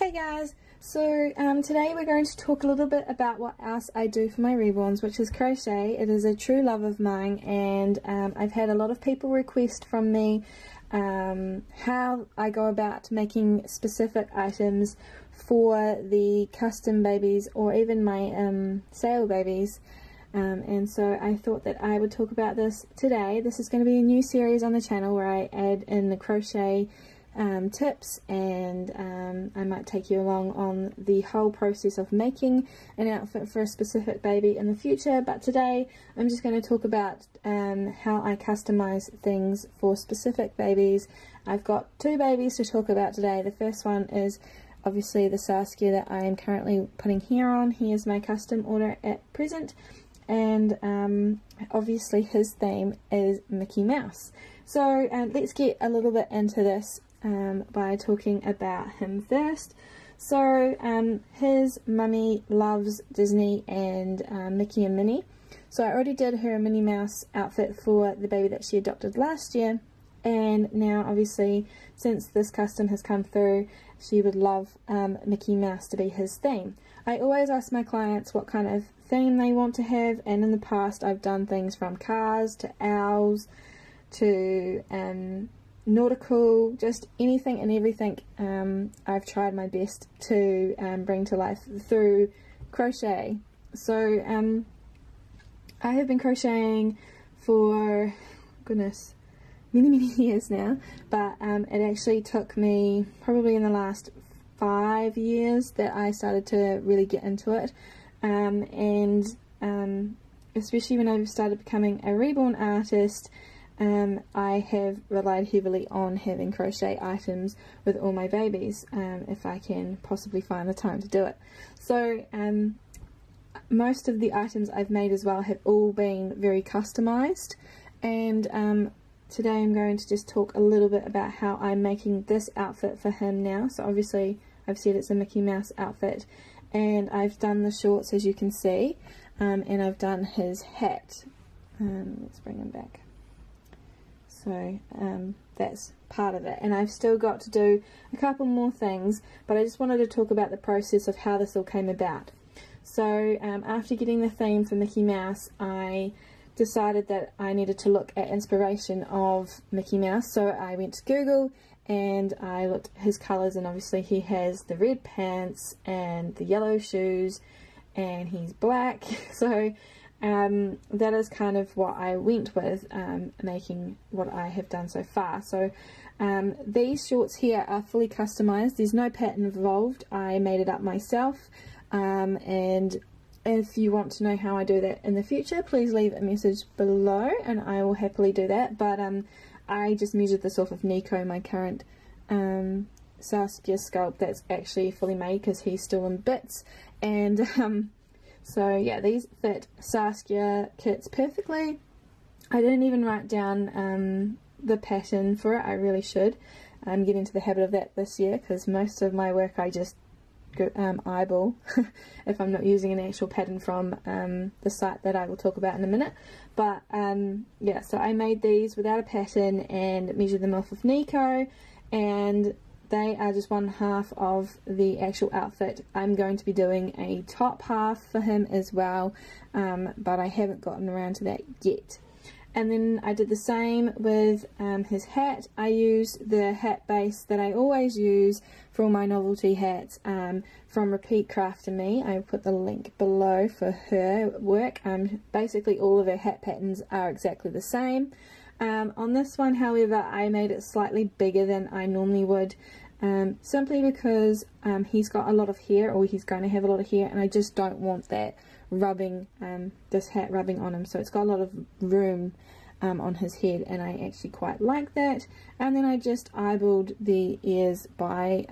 Hey guys, so today we're going to talk a little bit about what else I do for my reborns, which is crochet. It is a true love of mine, and I've had a lot of people request from me how I go about making specific items for the custom babies or even my sale babies. And so I thought that I would talk about this today. This is going to be a new series on the channel where I add in the crochet tips, and I might take you along on the whole process of making an outfit for a specific baby in the future. But today I'm just going to talk about how I customize things for specific babies. I've got two babies to talk about today. The first one is obviously the Saskia that I am currently putting hair on. He is my custom order at present, and obviously his theme is Mickey Mouse. So let's get a little bit into this by talking about him first. So his mummy loves Disney and Mickey and Minnie, so I already did her Minnie Mouse outfit for the baby that she adopted last year, and now obviously since this custom has come through, she would love Mickey Mouse to be his theme. I always ask my clients what kind of theme they want to have, and in the past I've done things from cars to owls to nautical, just anything and everything. I've tried my best to bring to life through crochet. So I have been crocheting for goodness many years now, but it actually took me probably in the last 5 years that I started to really get into it, and especially when I started becoming a reborn artist, I have relied heavily on having crochet items with all my babies, if I can possibly find the time to do it. So most of the items I've made as well have all been very customized, and today I'm going to just talk a little bit about how I'm making this outfit for him now. So obviously I've said it's a Mickey Mouse outfit, and I've done the shorts as you can see, and I've done his hat. Let's bring him back. So that's part of it, and I've still got to do a couple more things, but I just wanted to talk about the process of how this all came about. So after getting the theme for Mickey Mouse, I decided that I needed to look at inspiration of Mickey Mouse, so I went to Google and I looked at his colours, and obviously he has the red pants and the yellow shoes and he's black, so that is kind of what I went with, making what I have done so far. So these shorts here are fully customized. There's no pattern involved. I made it up myself, and if you want to know how I do that in the future, please leave a message below and I will happily do that. But I just measured this off of Nico, my current Saskia sculpt that's actually fully made because he's still in bits, and so yeah, these fit Saskia kits perfectly. I didn't even write down the pattern for it. I really should. I'm getting into the habit of that this year, because most of my work I just eyeball if I'm not using an actual pattern from the site that I will talk about in a minute. But yeah, so I made these without a pattern and measured them off of Nico, and they are just one half of the actual outfit. I'm going to be doing a top half for him as well, but I haven't gotten around to that yet. And then I did the same with his hat. I used the hat base that I always use for all my novelty hats from Repeat Craft and Me. I put the link below for her work. Basically all of her hat patterns are exactly the same. On this one, however, I made it slightly bigger than I normally would, simply because he's got a lot of hair, or he's going to have a lot of hair, and I just don't want that rubbing, this hat rubbing on him. So it's got a lot of room on his head, and I actually quite like that. And then I just eyeballed the ears by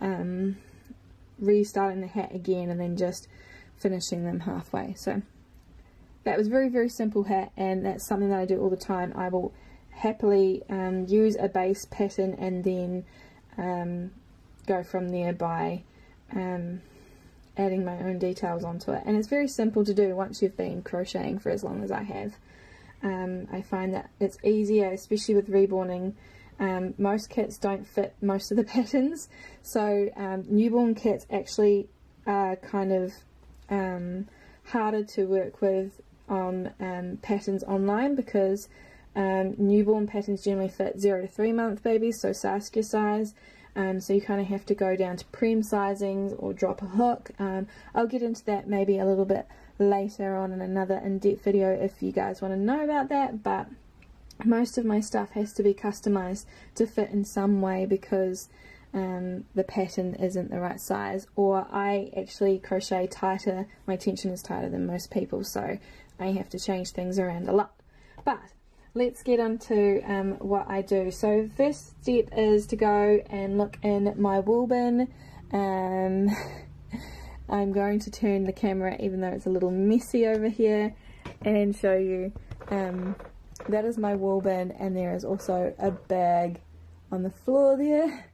restarting the hat again and then just finishing them halfway. So that was very simple hat, and that's something that I do all the time. I will happily use a base pattern and then go from there by adding my own details onto it, and it's very simple to do once you've been crocheting for as long as I have. I find that it's easier, especially with reborning, most kits don't fit most of the patterns, so newborn kits actually are kind of harder to work with on patterns online, because newborn patterns generally fit 0 to 3 month babies, so Saskia size. So you kind of have to go down to preem sizings or drop a hook. I'll get into that maybe a little bit later on in another in-depth video if you guys want to know about that, but most of my stuff has to be customized to fit in some way, because the pattern isn't the right size, or I actually crochet tighter, my tension is tighter than most people, so I have to change things around a lot. But let's get on to what I do. So first step is to go and look in my wool bin. I'm going to turn the camera, even though it's a little messy over here, and show you that is my wool bin, and there is also a bag on the floor there,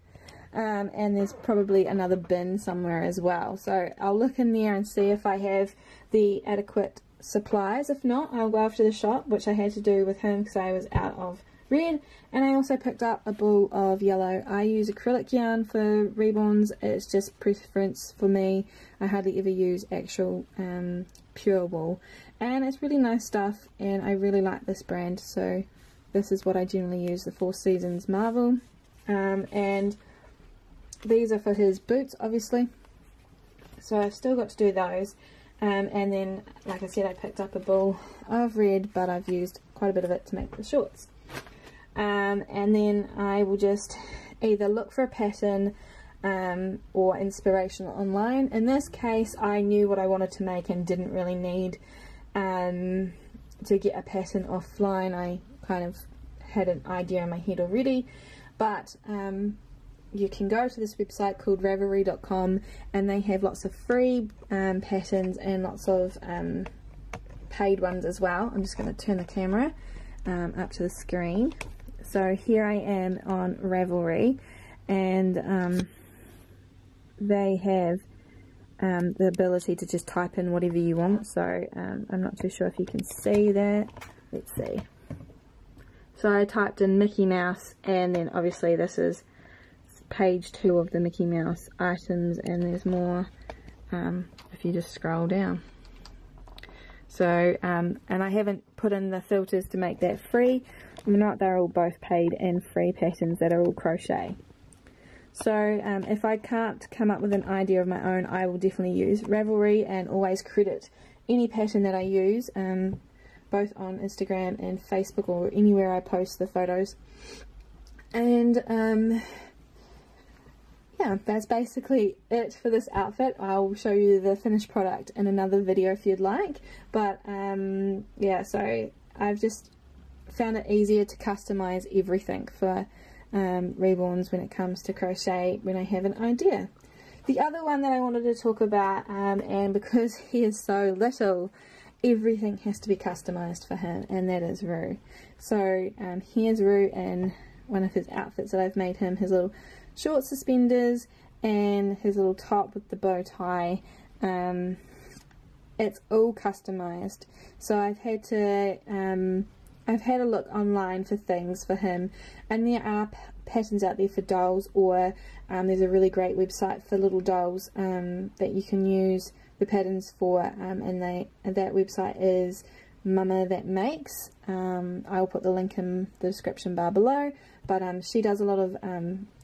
and there's probably another bin somewhere as well. So I'll look in there and see if I have the adequate supplies. If not, I'll go after the shop, which I had to do with him because I was out of red. And I also picked up a ball of yellow. I use acrylic yarn for Reborns, it's just preference for me. I hardly ever use actual pure wool, and it's really nice stuff, and I really like this brand, so this is what I generally use, the Four Seasons Marvel. And these are for his boots, obviously, so I've still got to do those. And then, like I said, I picked up a ball of red, but I've used quite a bit of it to make the shorts. And then I will just either look for a pattern or inspiration online. In this case, I knew what I wanted to make and didn't really need to get a pattern offline. I kind of had an idea in my head already, but you can go to this website called Ravelry.com, and they have lots of free patterns and lots of paid ones as well. I'm just going to turn the camera up to the screen. So here I am on Ravelry, and they have the ability to just type in whatever you want, so I'm not too sure if you can see that. Let's see. So I typed in Mickey Mouse, and then obviously this is page 2 of the Mickey Mouse items, and there's more if you just scroll down. So and I haven't put in the filters to make that free. Not, they're all both paid and free patterns that are all crochet. So if I can't come up with an idea of my own, I will definitely use Ravelry, and always credit any pattern that I use, both on Instagram and Facebook or anywhere I post the photos. And yeah, that's basically it for this outfit. I'll show you the finished product in another video if you'd like, but yeah, so I've just found it easier to customize everything for Reborns when it comes to crochet when I have an idea. The other one that I wanted to talk about, and because he is so little, everything has to be customized for him, and that is Roo. So here's Roo in one of his outfits that I've made him, his little short suspenders and his little top with the bow tie. It's all customized, so I've had a look online for things for him, and there are patterns out there for dolls, or there's a really great website for little dolls that you can use the patterns for, and that website is Mama That Makes. I'll put the link in the description bar below, but she does a lot of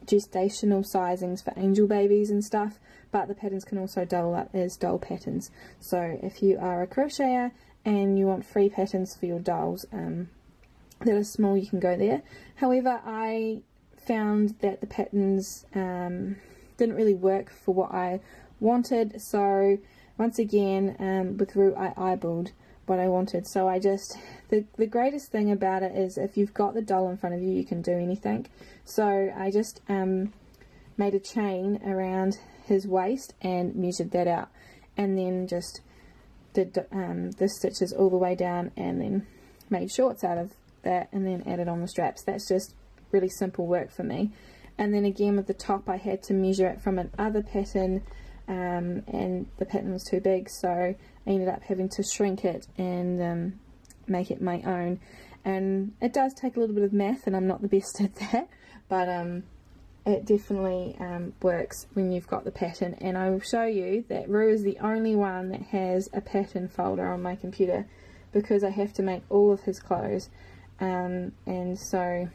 gestational sizings for angel babies and stuff, but the patterns can also double up as doll patterns. So if you are a crocheter and you want free patterns for your dolls that are small, you can go there. However, I found that the patterns didn't really work for what I wanted, so once again with Roo I eyeballed what I wanted. So I just, the greatest thing about it is if you've got the doll in front of you, you can do anything. So I just made a chain around his waist and measured that out, and then just did the stitches all the way down, and then made shorts out of that, and then added on the straps. That's just really simple work for me. And then again with the top, I had to measure it from another pattern, and the pattern was too big, so I ended up having to shrink it and make it my own. And it does take a little bit of math, and I'm not the best at that, but it definitely works when you've got the pattern. And I will show you that Rue is the only one that has a pattern folder on my computer, because I have to make all of his clothes, and so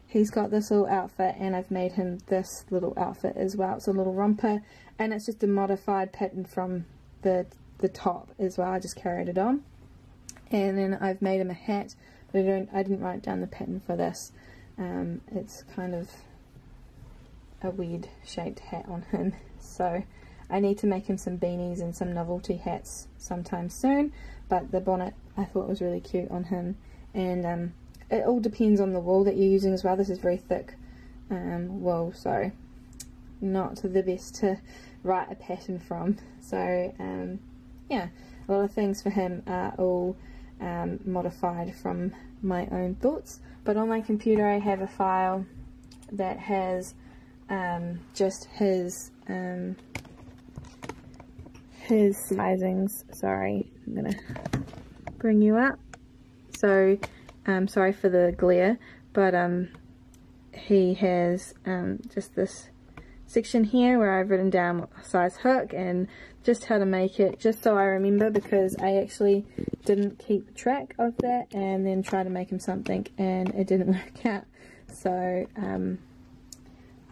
he's got this little outfit, and I've made him this little outfit as well. It's a little romper, and it's just a modified pattern from the top as well. I just carried it on, and then I've made him a hat, but I didn't write down the pattern for this. It's kind of a weird shaped hat on him, so I need to make him some beanies and some novelty hats sometime soon, but the bonnet I thought was really cute on him. And it all depends on the wool that you're using as well. This is very thick wool, so not the best to write a pattern from. So yeah, a lot of things for him are all modified from my own thoughts. But on my computer I have a file that has just his sizings. Sorry, I'm gonna bring you up. So sorry for the glare, but he has just this section here where I've written down what size hook and just how to make it, just so I remember, because I actually didn't keep track of that and then tried to make him something and it didn't work out. So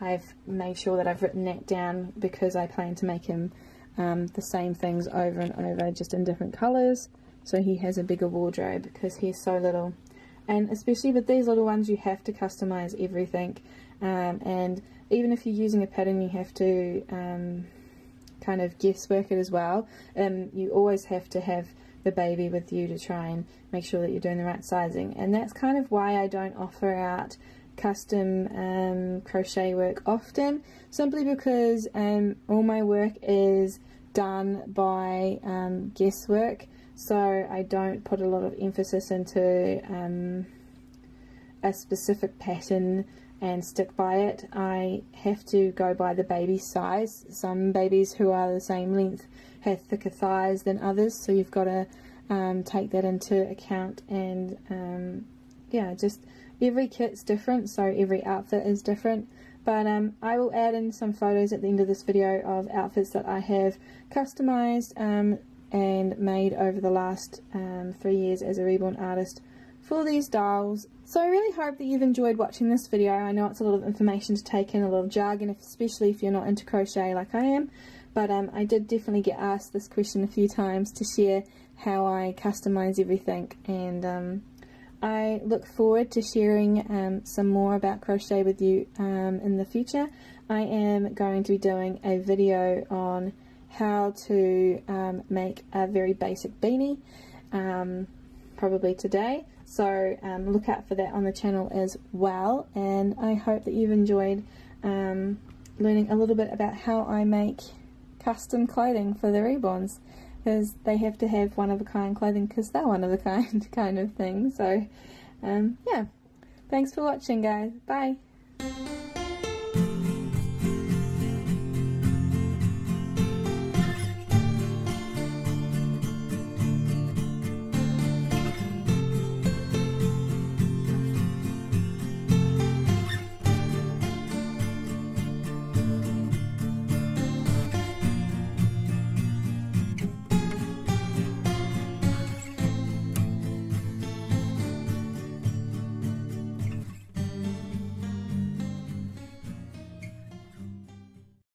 I've made sure that I've written that down, because I plan to make him the same things over and over, just in different colours, so he has a bigger wardrobe, because he's so little. And especially with these little ones, you have to customise everything, and even if you're using a pattern, you have to kind of guesswork it as well. You always have to have the baby with you to try and make sure that you're doing the right sizing, and that's kind of why I don't offer out custom crochet work often, simply because all my work is done by guesswork, so I don't put a lot of emphasis into a specific pattern and stick by it. I have to go by the baby's size. Some babies who are the same length have thicker thighs than others, so you've got to take that into account. And yeah, just every kit's different, so every outfit is different. But I will add in some photos at the end of this video of outfits that I have customized and made over the last 3 years as a Reborn artist for these dolls. So I really hope that you've enjoyed watching this video. I know it's a lot of information to take in, a lot of jargon, especially if you're not into crochet like I am, but I did definitely get asked this question a few times to share how I customize everything, and I look forward to sharing some more about crochet with you in the future. I am going to be doing a video on how to make a very basic beanie, probably today, so look out for that on the channel as well. And I hope that you've enjoyed learning a little bit about how I make custom clothing for the Reborns, because they have to have one-of-a-kind clothing because they're one-of-a-kind kind of thing. So yeah, thanks for watching, guys. Bye.